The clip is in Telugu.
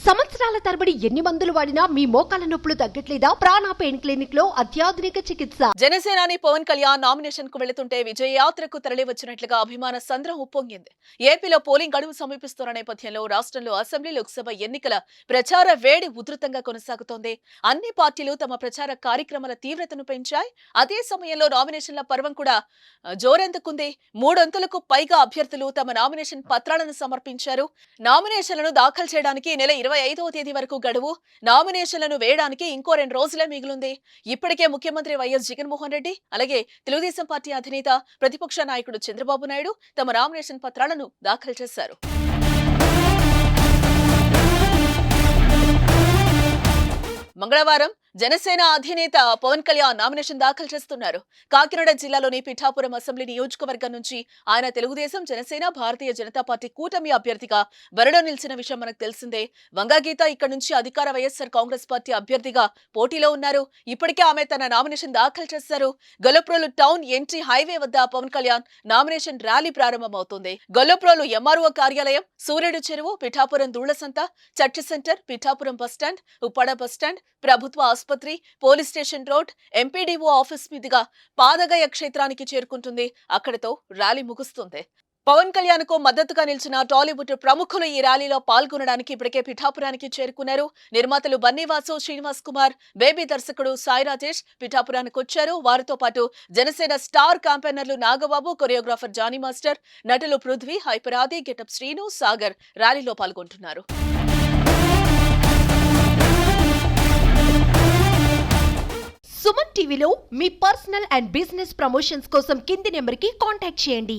సంవత్సరాల తరబడి ఎన్ని మందులు వాడినా మీ మోకాల నొప్పులు తగ్గట్లేదా? ప్రాణ పెయిన్ క్లినిక్ లో అత్యాధునిక చికిత్స. జనసేనాని పవన్ కళ్యాణ్ నామినేషన్ కు వెళుతుంటే విజయ యాత్రకు తరలి వచ్చినట్లుగా అభిమాన సంద్రం ఉప్పొంగింది. ఏపీలో పోలింగ్ గడువు సమీపిస్తున్న నేపథ్యంలో రాష్ట్రంలో అసెంబ్లీ లోక్సభ ఎన్నికల ప్రచార వేడి ఉధృతంగా కొనసాగుతోంది. అన్ని పార్టీలు తమ ప్రచార కార్యక్రమాల తీవ్రతను పెంచాయి. అదే సమయంలో నామినేషన్ల పర్వం కూడా జోరెందుకుంది. 3 అంతులకు పైగా అభ్యర్థులు తమ నామినేషన్ పత్రాలను సమర్పించారు. నామినేషన్లను దాఖలు చేయడానికి నెల 25వ తేదీ వరకు గడువు. నామినేషన్లను వేయడానికి ఇంకో 2 రోజులే మిగిలింది. ఇప్పటికే ముఖ్యమంత్రి వైఎస్ జగన్మోహన్ రెడ్డి, అలాగే తెలుగుదేశం పార్టీ అధినేత ప్రతిపక్ష నాయకుడు చంద్రబాబు నాయుడు తమ నామినేషన్ పత్రాలను దాఖలు చేశారు. మంగళవారం జనసేన అధినేత పవన్ కళ్యాణ్ నామినేషన్ దాఖలు చేస్తున్నారు. కాకినాడ జిల్లాలోని పిఠాపురం అసెంబ్లీ నియోజకవర్గం నుంచి ఆయన తెలుగుదేశం, జనసేన, భారతీయ జనతా పార్టీ కూటమి అభ్యర్థిగా బరిలో నిలిచిన విషయం మనకు తెలిసిందే. వంగాగీత ఇక్కడ నుంచి అధికార వైఎస్ఆర్ కాంగ్రెస్ పార్టీ అభ్యర్థిగా పోటీలో ఉన్నారు. ఇప్పటికే ఆమె తన నామినేషన్ దాఖలు చేశారు. గొల్లప్రోలు టౌన్ ఎంట్రీ హైవే వద్ద పవన్ కళ్యాణ్ నామినేషన్ ర్యాలీ ప్రారంభమవుతుంది. గొల్లప్రోలు ఎంఆర్ఓ కార్యాలయం, సూర్యుడు చెరువు, పిఠాపురం ధూళసంత, church centre, Pithapuram bus stand, Uppada bus stand, ప్రభుత్వ ఆసుపత్రి, police station road, MPDO office మీదుగా పాదగయ క్షేత్రానికి చేరుకుంటుంది. అక్కడితో ర్యాలీ ముగుస్తుంది. పవన్ కళ్యాణ్ కు మద్దతుగా నిలిచిన టాలీవుడ్ ప్రముఖులు ఈ ర్యాలీలో పాల్గొనడానికి ఇప్పటికే పిఠాపురానికి చేరుకున్నారు. నిర్మాతలు బన్నీవాసు, శ్రీనివాస్ కుమార్, బేబీ దర్శకుడు సాయి రాజేష్ పిఠాపురానికి వచ్చారు. వారితో పాటు జనసేన స్టార్ క్యాంపెయినర్లు నాగబాబు, కొరియోగ్రాఫర్ జానీ మాస్టర్, నటులు పృథ్వీ, హైపరాది, గెటప్ శ్రీను, సాగర్ ర్యాలీలో పాల్గొంటున్నారు. సుమన్ టీవీలో మీ పర్సనల్ అండ్ బిజినెస్ ప్రమోషన్స్ కోసం కింది నెంబర్కి కాంటాక్ట్ చేయండి.